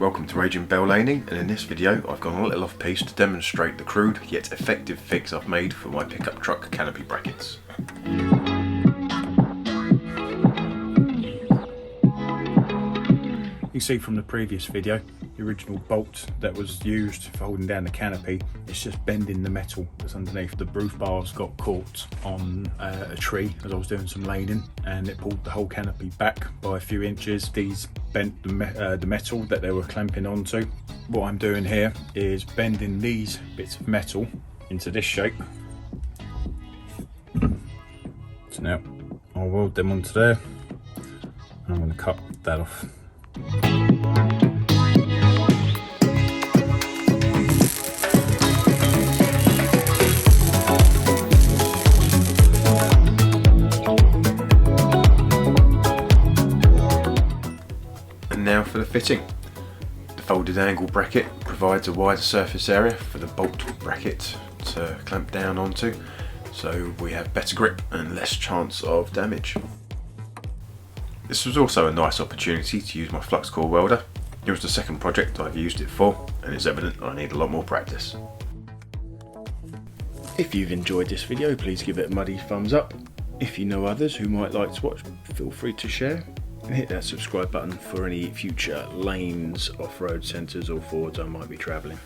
Welcome to Raging Bull laning, and in this video I've gone a little off piece to demonstrate the crude yet effective fix I've made for my pickup truck canopy brackets. You can see from the previous video, the original bolt that was used for holding down the canopy, it's just bending the metal that's underneath. The roof bars got caught on a tree as I was doing some laning, and it pulled the whole canopy back by a few inches. These bent the metal that they were clamping onto. What I'm doing here is bending these bits of metal into this shape. So now I'll weld them onto there, and I'm going to cut that off. And now for the fitting. The folded angle bracket provides a wider surface area for the bolt bracket to clamp down onto, so we have better grip and less chance of damage. This was also a nice opportunity to use my flux core welder. It was the second project I've used it for, and it's evident I need a lot more practice. If you've enjoyed this video, please give it a muddy thumbs up. If you know others who might like to watch, feel free to share. And hit that subscribe button for any future lanes, off-road centres or forwards I might be travelling.